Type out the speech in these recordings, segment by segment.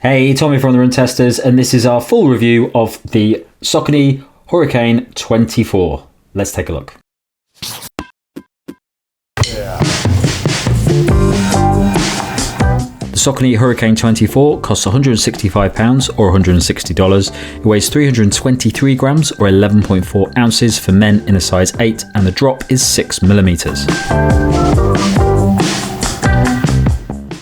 Hey, Tommy from the Run Testers, and this is our full review of the Saucony Hurricane 24. Let's take a look. The Saucony Hurricane 24 costs £165 or $160. It weighs 323 grams or 11.4 ounces for men in a size 8, and the drop is 6mm.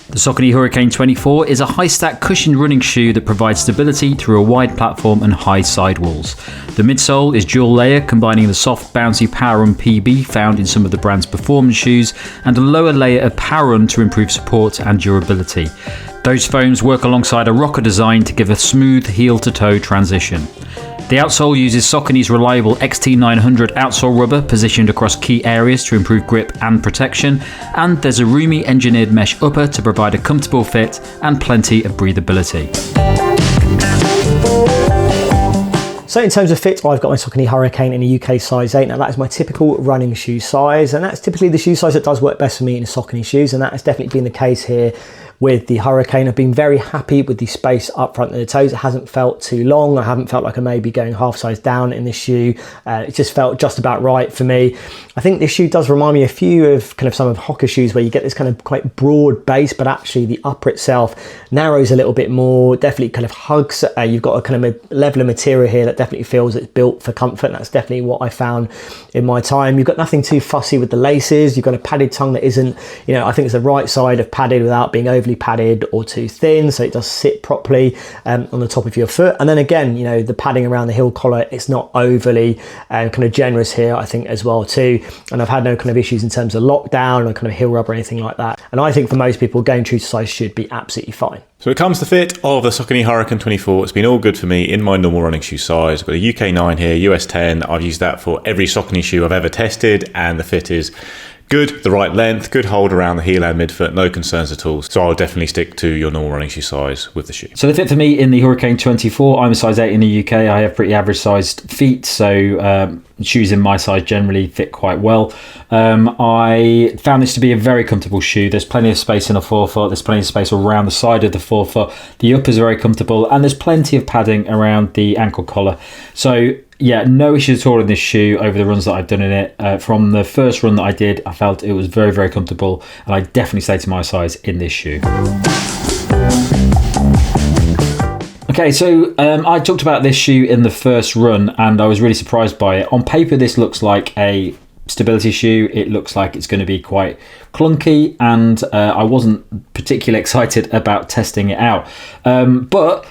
The Saucony Hurricane 24 is a high-stack cushioned running shoe that provides stability through a wide platform and high sidewalls. The midsole is dual layer, combining the soft, bouncy PWRRUN PB found in some of the brand's performance shoes and a lower layer of PWRRUN to improve support and durability. Those foams work alongside a rocker design to give a smooth heel-to-toe transition. The outsole uses Saucony's reliable XT900 outsole rubber positioned across key areas to improve grip and protection, and there's a roomy engineered mesh upper to provide a comfortable fit and plenty of breathability. So in terms of fit, I've got my Saucony Hurricane in a UK size 8. Now that is my typical running shoe size, and that's typically the shoe size that does work best for me in Saucony shoes, and that has definitely been the case here with the Hurricane. I've been very happy with the space up front of the toes. It hasn't felt too long. I haven't felt like I may be going half size down in this shoe. It just felt just about right for me. I think this shoe does remind me a few of kind of some of Hoka shoes where you get this kind of quite broad base, but actually the upper itself narrows a little bit more, definitely kind of hugs. You've got a kind of a level of material here that definitely feels it's built for comfort, and that's definitely what I found in my time. You've got nothing too fussy with the laces. You've got a padded tongue that isn't, I think it's the right side of padded without being overly padded or too thin, so it does sit properly on the top of your foot. And then again, the padding around the heel collar, it's not overly kind of generous here, I think, as well too. And I've had no kind of issues in terms of lockdown or kind of heel rub or anything like that. And I think for most people, going true to size should be absolutely fine. So when it comes to fit of the Saucony Hurricane 24, it's been all good for me in my normal running shoe size. I've got a UK 9 here, US 10. I've used that for every Saucony shoe I've ever tested, and the fit is good, the right length, good hold around the heel and midfoot, no concerns at all. So I'll definitely stick to your normal running shoe size with the shoe. So the fit for me in the Hurricane 24, I'm a size 8 in the UK. I have pretty average sized feet, so shoes in my size generally fit quite well. I found this to be a very comfortable shoe. There's plenty of space in the forefoot, there's plenty of space around the side of the forefoot. The upper is very comfortable, and there's plenty of padding around the ankle collar. So yeah, no issues at all in this shoe over the runs that I've done in it. From the first run that I did, I felt it was very, very comfortable, and I definitely stay to my size in this shoe. Okay, so I talked about this shoe in the first run, and I was really surprised by it. On paper, this looks like a stability shoe. It looks like it's going to be quite clunky, and I wasn't particularly excited about testing it out. But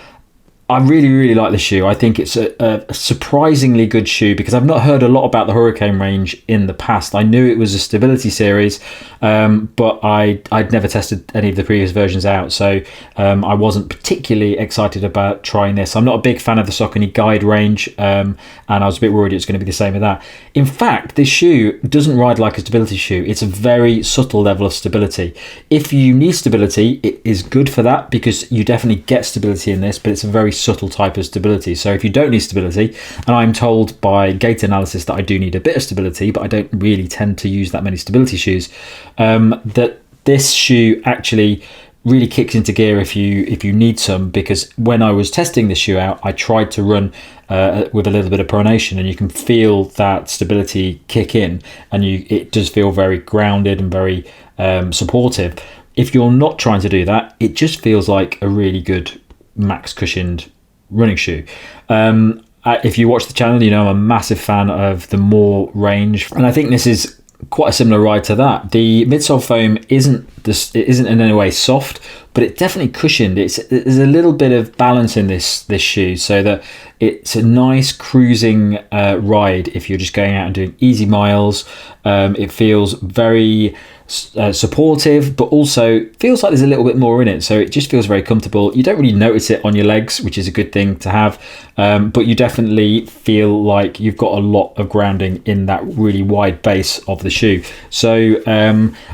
I really, really like the shoe. I think it's a surprisingly good shoe because I've not heard a lot about the Hurricane range in the past. I knew it was a stability series, but I'd never tested any of the previous versions out, so I wasn't particularly excited about trying this. I'm not a big fan of the Saucony Guide range, and I was a bit worried it's going to be the same with that. In fact, this shoe doesn't ride like a stability shoe. It's a very subtle level of stability. If you need stability, it is good for that because you definitely get stability in this, but it's a very subtle type of stability. So if you don't need stability, and I'm told by gait analysis that I do need a bit of stability, but I don't really tend to use that many stability shoes, that this shoe actually really kicks into gear if you need some, because when I was testing this shoe out, I tried to run with a little bit of pronation, and you can feel that stability kick in, and it does feel very grounded and very supportive. If you're not trying to do that, it just feels like a really good max cushioned running shoe. If you watch the channel, I'm a massive fan of the More range, and I think this is quite a similar ride to that. The midsole foam isn't in any way soft, but it's definitely cushioned. There's a little bit of balance in this shoe, so that it's a nice cruising ride if you're just going out and doing easy miles. It feels very supportive, but also feels like there's a little bit more in it, so it just feels very comfortable. You don't really notice it on your legs, which is a good thing to have, but you definitely feel like you've got a lot of grounding in that really wide base of the shoe. So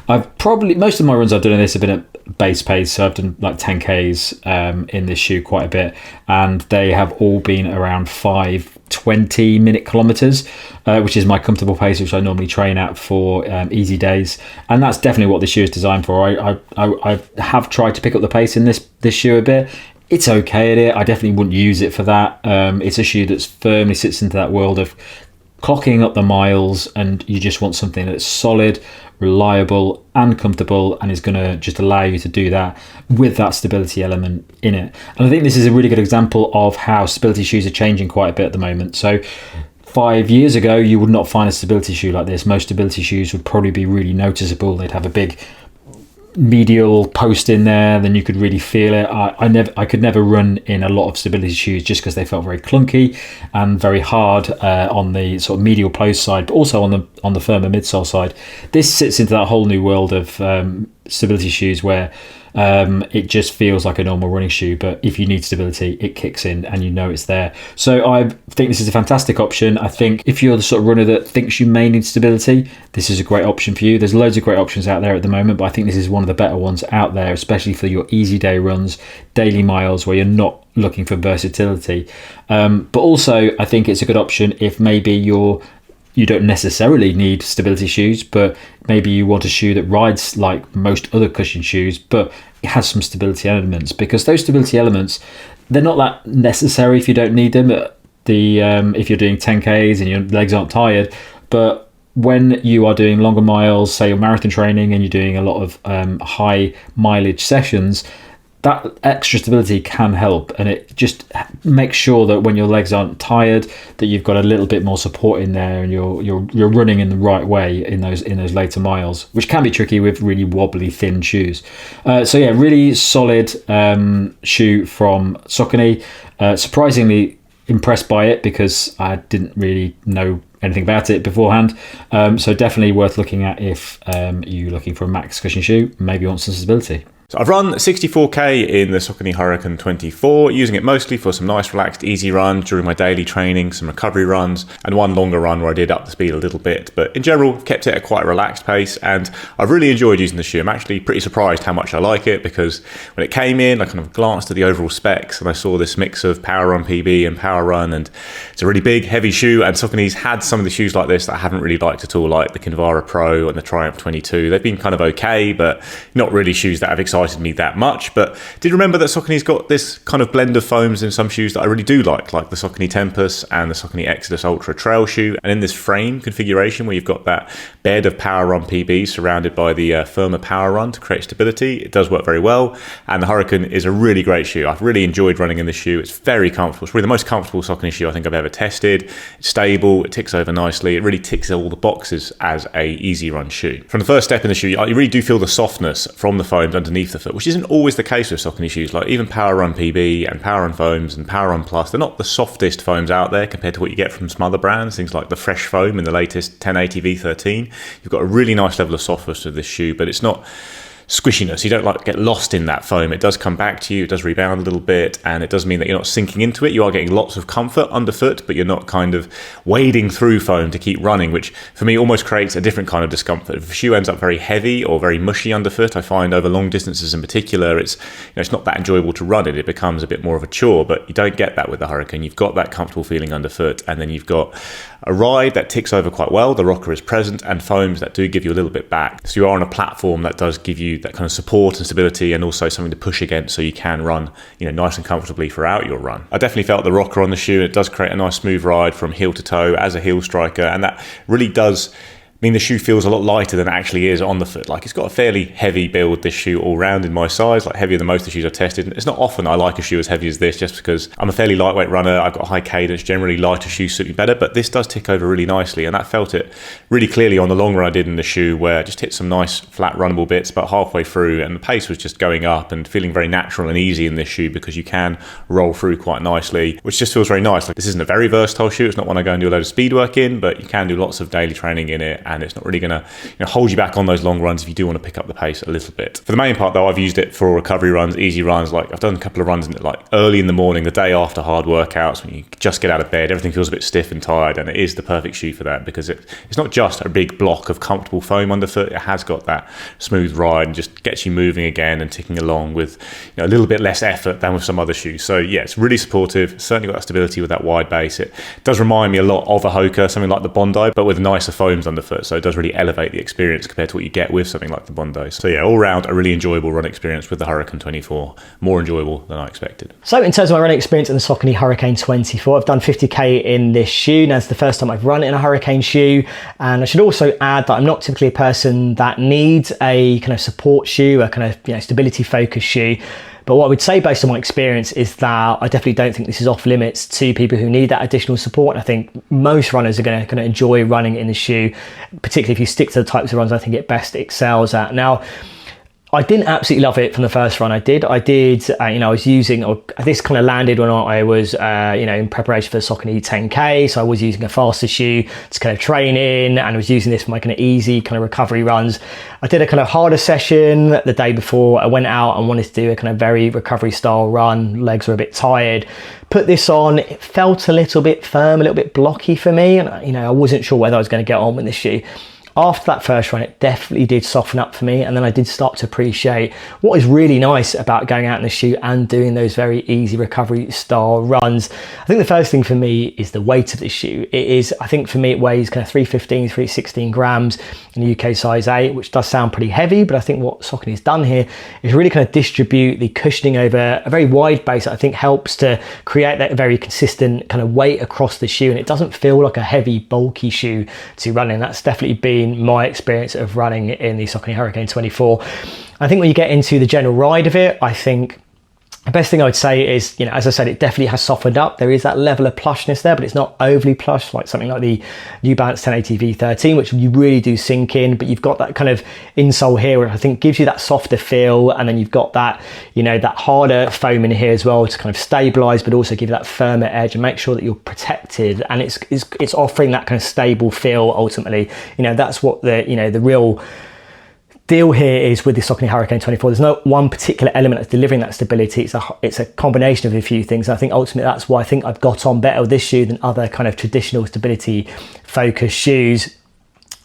most of my runs I've done in this have been at base pace, so I've done like 10Ks in this shoe quite a bit, and they have all been around 5:20 minute kilometers, which is my comfortable pace, which I normally train at for easy days, and that's definitely what this shoe is designed for. I have tried to pick up the pace in this shoe a bit. It's okay at it. I definitely wouldn't use it for that. It's a shoe that's firmly sits into that world of clocking up the miles, and you just want something that's solid, reliable and comfortable, and is going to just allow you to do that with that stability element in it. And I think this is a really good example of how stability shoes are changing quite a bit at the moment. So 5 years ago, you would not find a stability shoe like this. Most stability shoes would probably be really noticeable. They'd have a big medial post in there, then you could really feel it. I could never run in a lot of stability shoes just because they felt very clunky and very hard on the sort of medial post side, but also on the firmer midsole side. This sits into that whole new world of stability shoes where it just feels like a normal running shoe, but if you need stability, it kicks in and you know it's there. So I think this is a fantastic option. I think if you're the sort of runner that thinks you may need stability, this is a great option for you. There's loads of great options out there at the moment, but I think this is one of the better ones out there, especially for your easy day runs, daily miles, where you're not looking for versatility. But also I think it's a good option if maybe you don't necessarily need stability shoes, but maybe you want a shoe that rides like most other cushion shoes, but it has some stability elements, because those stability elements, they're not that necessary if you don't need them. If you're doing 10Ks and your legs aren't tired, but when you are doing longer miles, say you're marathon training and you're doing a lot of high mileage sessions, that extra stability can help, and it just makes sure that when your legs aren't tired, that you've got a little bit more support in there, and you're running in the right way in those later miles, which can be tricky with really wobbly thin shoes. So yeah, really solid shoe from Saucony. Surprisingly impressed by it because I didn't really know anything about it beforehand. So definitely worth looking at if you're looking for a max cushion shoe, maybe you want some stability. So I've run 64k in the Saucony Hurricane 24, using it mostly for some nice relaxed easy runs during my daily training, some recovery runs, and one longer run where I did up the speed a little bit. But in general, I've kept it at quite a relaxed pace, and I've really enjoyed using the shoe. I'm actually pretty surprised how much I like it, because when it came in, I kind of glanced at the overall specs and I saw this mix of PWRRUN PB and PWRRUN, and it's a really big, heavy shoe, and Saucony's had some of the shoes like this that I haven't really liked at all, like the Kinvara Pro and the Triumph 22. They've been kind of okay, but not really shoes that have excited me that much. But did remember that Saucony's got this kind of blend of foams in some shoes that I really do like the Saucony Tempus and the Saucony Exodus Ultra trail shoe, and in this frame configuration where you've got that bed of PWRRUN PB surrounded by the firmer PWRRUN to create stability, it does work very well. And the Hurricane is a really great shoe. I've really enjoyed running in this shoe. It's very comfortable. It's really the most comfortable Saucony shoe I think I've ever tested. It's stable, it ticks over nicely, it really ticks all the boxes as a easy run shoe. From the first step in the shoe, you really do feel the softness from the foams underneath the foot, which isn't always the case with Saucony shoes. Like even PWRRUN PB and PWRRUN foams and PWRRUN Plus, they're not the softest foams out there compared to what you get from some other brands, things like the Fresh Foam in the latest 1080 V13. You've got a really nice level of softness with this shoe, but it's not squishiness. You don't like get lost in that foam. It does come back to you, it does rebound a little bit, and it does mean that you're not sinking into it. You are getting lots of comfort underfoot, but you're not kind of wading through foam to keep running, which for me almost creates a different kind of discomfort. If a shoe ends up very heavy or very mushy underfoot, I find over long distances in particular, it's it's not that enjoyable to run it. It becomes a bit more of a chore, but you don't get that with the Hurricane. You've got that comfortable feeling underfoot, and then you've got a ride that ticks over quite well. The rocker is present, and foams that do give you a little bit back. So you are on a platform that does give you that kind of support and stability, and also something to push against so you can run nice and comfortably throughout your run. I definitely felt the rocker on the shoe. It does create a nice smooth ride from heel to toe as a heel striker, and that really does mean the shoe feels a lot lighter than it actually is on the foot. Like, it's got a fairly heavy build, this shoe, all round in my size, like heavier than most of the shoes I've tested. And it's not often I like a shoe as heavy as this, just because I'm a fairly lightweight runner. I've got high cadence, generally lighter shoes suit me better, but this does tick over really nicely, and that felt it really clearly on the long run I did in the shoe, where I just hit some nice flat runnable bits about halfway through, and the pace was just going up and feeling very natural and easy in this shoe, because you can roll through quite nicely, which just feels very nice. Like, this isn't a very versatile shoe. It's not one I go and do a load of speed work in, but you can do lots of daily training in it, and it's not really going to hold you back on those long runs if you do want to pick up the pace a little bit. For the main part though, I've used it for recovery runs, easy runs. Like, I've done a couple of runs in it, like early in the morning, the day after hard workouts, when you just get out of bed, everything feels a bit stiff and tired, and it is the perfect shoe for that, because it's not just a big block of comfortable foam underfoot. It has got that smooth ride and just gets you moving again and ticking along with a little bit less effort than with some other shoes. So yeah, it's really supportive. Certainly got that stability with that wide base. It does remind me a lot of a Hoka, something like the Bondi, but with nicer foams underfoot. underfoot, so it does really elevate the experience compared to what you get with something like the Bondo. So yeah, all round a really enjoyable run experience with the Hurricane 24, more enjoyable than I expected. So in terms of my running experience in the Saucony Hurricane 24, I've done 50k in this shoe. Now it's the first time I've run in a Hurricane shoe, and I should also add that I'm not typically a person that needs a kind of support shoe, a kind of stability focused shoe. But what I would say based on my experience is that I definitely don't think this is off limits to people who need that additional support. And I think most runners are going to enjoy running in the shoe, particularly if you stick to the types of runs I think it best excels at. Now, I didn't absolutely love it from the first run I did. I was using, or this kind of landed when I was, in preparation for the Saucony 10K. So I was using a faster shoe to kind of train in, and I was using this for my kind of easy kind of recovery runs. I did a kind of harder session the day before. I went out and wanted to do a kind of very recovery style run. Legs were a bit tired. Put this on, it felt a little bit firm, a little bit blocky for me. And, I wasn't sure whether I was going to get on with this shoe. After that first run, it definitely did soften up for me, and then I did start to appreciate what is really nice about going out in the shoe and doing those very easy recovery style runs. I think the first thing for me is the weight of the shoe. I think for me it weighs kind of 315, 316 grams in the UK size 8, which does sound pretty heavy, but I think what Saucony has done here is really kind of distribute the cushioning over a very wide base that I think helps to create that very consistent kind of weight across the shoe, and it doesn't feel like a heavy, bulky shoe to run in. That's definitely been my experience of running in the Saucony Hurricane 24. I think when you get into the general ride of it, I think the best thing I would say is, as I said, it definitely has softened up. There is that level of plushness there, but it's not overly plush like something like the New Balance 1080 V13, which you really do sink in. But you've got that kind of insole here, which I think gives you that softer feel, and then you've got that, that harder foam in here as well to kind of stabilize, but also give you that firmer edge and make sure that you're protected. And it's offering that kind of stable feel ultimately. That's what the real deal here is with the Saucony Hurricane 24. There's no one particular element that's delivering that stability. It's a combination of a few things. And I think ultimately that's why I think I've got on better with this shoe than other kind of traditional stability focused shoes.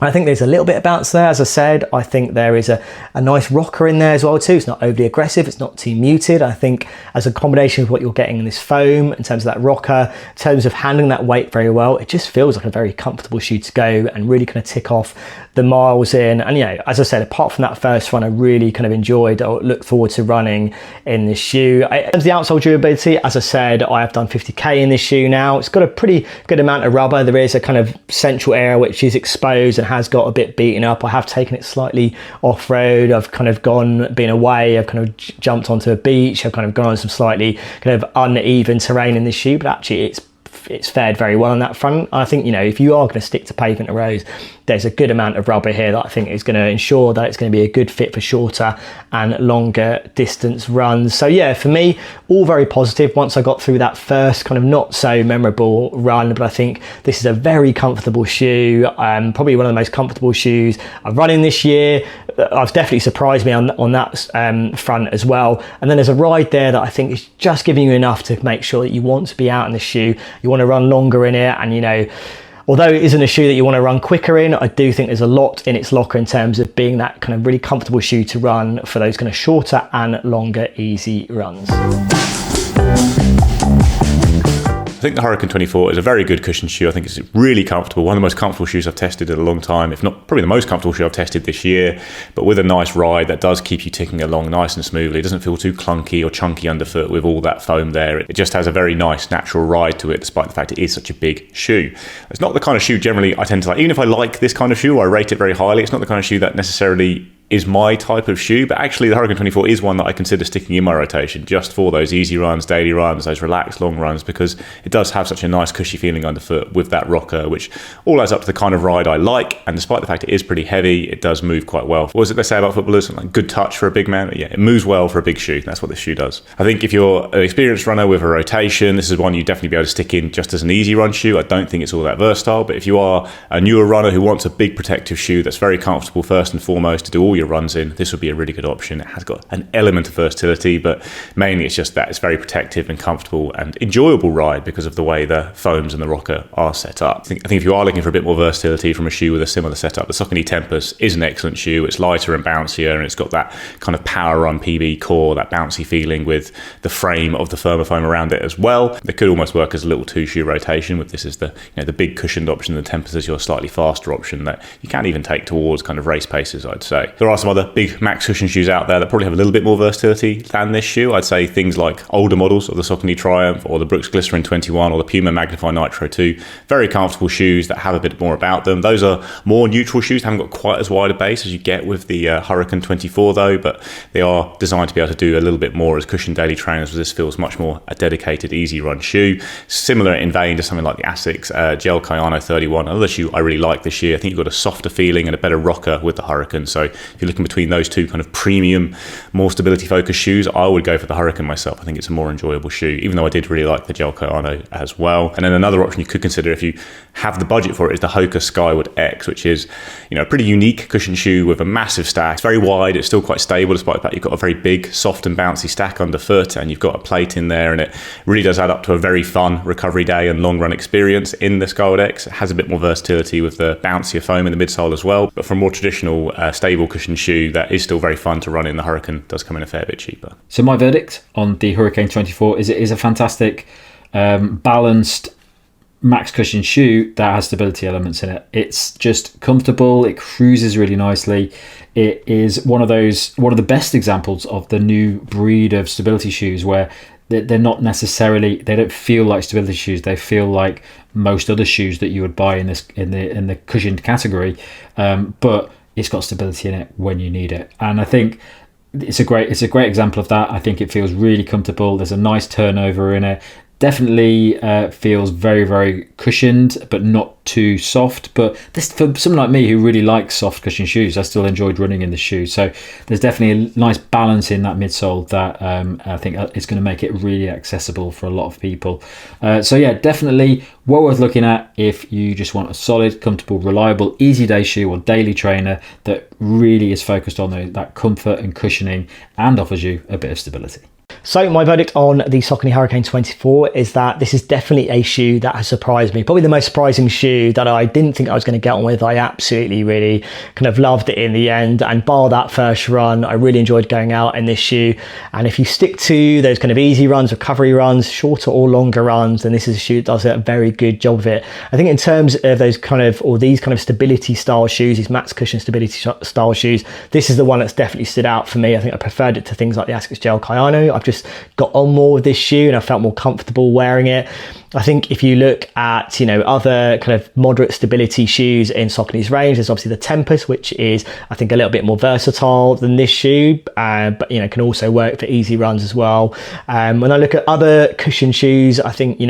I think there's a little bit of bounce there, as I said. I think there is a nice rocker in there as well too. It's not overly aggressive, it's not too muted. I think as a combination of what you're getting in this foam, in terms of that rocker, in terms of handling that weight very well, it just feels like a very comfortable shoe to go and really kind of tick off the miles in. And as I said, apart from that first run, I really kind of enjoyed or look forward to running in this shoe. In terms of the outsole durability, as I said, I have done 50k in this shoe now. It's got a pretty good amount of rubber. There is a kind of central area which is exposed and has got a bit beaten up. I have taken it slightly off-road. I've kind of been away. I've kind of jumped onto a beach. I've kind of gone on some slightly kind of uneven terrain in this shoe, but actually it's fared very well on that front. I think, if you are going to stick to pavement or roads, there's a good amount of rubber here that I think is going to ensure that it's going to be a good fit for shorter and longer distance runs. So yeah, for me, all very positive once I got through that first kind of not so memorable run, but I think this is a very comfortable shoe, probably one of the most comfortable shoes I've run in this year. I've definitely surprised me on that front as well. And then there's a ride there that I think is just giving you enough to make sure that you want to be out in the shoe, you want to run longer in it, and although it isn't a shoe that you want to run quicker in, I do think there's a lot in its locker in terms of being that kind of really comfortable shoe to run for those kind of shorter and longer easy runs. I think the Hurricane 24 is a very good cushion shoe. I think it's really comfortable. One of the most comfortable shoes I've tested in a long time, if not probably the most comfortable shoe I've tested this year, but with a nice ride that does keep you ticking along nice and smoothly. It doesn't feel too clunky or chunky underfoot with all that foam there. It just has a very nice natural ride to it, despite the fact it is such a big shoe. It's not the kind of shoe generally I tend to like. Even if I like this kind of shoe, I rate it very highly, it's not the kind of shoe that necessarily is my type of shoe, but actually the Hurricane 24 is one that I consider sticking in my rotation just for those easy runs, daily runs, those relaxed long runs, because it does have such a nice cushy feeling underfoot with that rocker, which all adds up to the kind of ride I like. And despite the fact it is pretty heavy, it does move quite well. What was it they say about footballers? Like good touch for a big man. Yeah, it moves well for a big shoe. That's what this shoe does. I think if you're an experienced runner with a rotation, this is one you'd definitely be able to stick in just as an easy run shoe. I don't think it's all that versatile, but if you are a newer runner who wants a big protective shoe that's very comfortable first and foremost to do all all your runs in, this would be a really good option. It has got an element of versatility, but mainly it's just that it's very protective and comfortable and enjoyable ride because of the way the foams and the rocker are set up. I think if you are looking for a bit more versatility from a shoe with a similar setup, the Saucony Tempus is an excellent shoe. It's lighter and bouncier, and it's got that kind of PWRRUN PB core, that bouncy feeling with the frame of the firmer foam around it as well. They could almost work as a little 2-shoe rotation, with this is the the big cushioned option. The Tempus is your slightly faster option that you can even take towards kind of race paces, I'd say. There are some other big max cushion shoes out there that probably have a little bit more versatility than this shoe. I'd say things like older models of the Saucony Triumph or the Brooks Glycerin 21 or the Puma Magnify Nitro 2. Very comfortable shoes that have a bit more about them. Those are more neutral shoes, haven't got quite as wide a base as you get with the Hurricane 24 though, but they are designed to be able to do a little bit more as cushion daily trainers, where this feels much more a dedicated easy run shoe. Similar in vein to something like the Asics Gel Kayano 31, another shoe I really like this year. I think you've got a softer feeling and a better rocker with the Hurricane. So if you're looking between those two kind of premium, more stability focused shoes, I would go for the Hurricane myself. I think it's a more enjoyable shoe, even though I did really like the Gel Kayano as well. And then another option you could consider if you have the budget for it is the Hoka Skyward X, which is a pretty unique cushion shoe with a massive stack. It's very wide, it's still quite stable despite the fact you've got a very big, soft and bouncy stack underfoot, and you've got a plate in there, and it really does add up to a very fun recovery day and long run experience in the Skyward X. It has a bit more versatility with the bouncier foam in the midsole as well, but for a more traditional stable cushion shoe that is still very fun to run in, the Hurricane does come in a fair bit cheaper. So my verdict on the Hurricane 24 is it is a fantastic balanced max cushion shoe that has stability elements in it. It's just comfortable, it cruises really nicely. It is one of the best examples of the new breed of stability shoes where they're not necessarily, they don't feel like stability shoes. They feel like most other shoes that you would buy in the cushioned category, but it's got stability in it when you need it. And I think it's a great example of that. I think it feels really comfortable. There's a nice turnover in it. Definitely feels very, very cushioned, but not too soft. But this, for someone like me who really likes soft cushion shoes, I still enjoyed running in the shoe. So there's definitely a nice balance in that midsole that I think it's going to make it really accessible for a lot of people. So yeah, definitely well worth looking at if you just want a solid, comfortable, reliable, easy day shoe or daily trainer that really is focused on that comfort and cushioning and offers you a bit of stability. So my verdict on the Saucony Hurricane 24 is that this is definitely a shoe that has surprised me. Probably the most surprising shoe that I didn't think I was going to get on with. I absolutely really kind of loved it in the end. And bar that first run, I really enjoyed going out in this shoe. And if you stick to those kind of easy runs, recovery runs, shorter or longer runs, then this is a shoe that does a very good job of it. I think in terms of these kind of stability style shoes, these max cushion stability style shoes, this is the one that's definitely stood out for me. I think I preferred it to things like the Asics Gel Kayano. I've just got on more with this shoe and I felt more comfortable wearing it. I think if you look at, other kind of moderate stability shoes in Saucony's range, there's obviously the Tempus, which is, I think, a little bit more versatile than this shoe, but, can also work for easy runs as well. When I look at other cushion shoes, I think,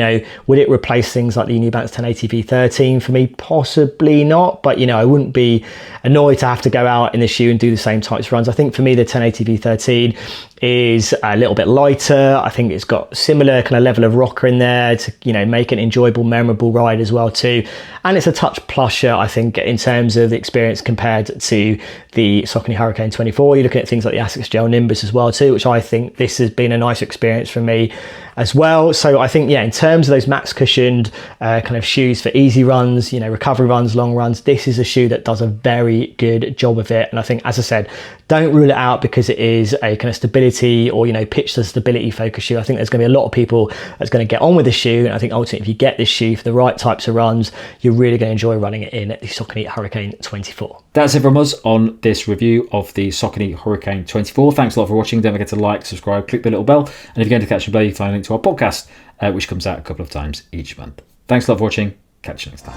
would it replace things like the New Balance 1080 V13 for me? Possibly not, but, I wouldn't be annoyed to have to go out in this shoe and do the same types of runs. I think for me, the 1080 V13 is a little bit lighter. I think it's got similar kind of level of rocker in there to, make an enjoyable, memorable ride as well too. And it's a touch plusher, I think, in terms of the experience compared to the Saucony Hurricane 24. You're looking at things like the Asics Gel Nimbus as well too, which I think this has been a nice experience for me as well. So I think, in terms of those max cushioned kind of shoes for easy runs, recovery runs, long runs, this is a shoe that does a very good job of it. And I think, as I said, don't rule it out because it is a kind of stability or, pitch to stability focus shoe. I think there's going to be a lot of people that's going to get on with this shoe. And I think ultimately, if you get this shoe for the right types of runs, you're really going to enjoy running it in the Saucony Hurricane 24. That's it from us on this review of the Saucony Hurricane 24. Thanks a lot for watching. Don't forget to like, subscribe, click the little bell. And if you're going to catch a play, you find a link to our podcast, which comes out a couple of times each month. Thanks a lot for watching. Catch you next time.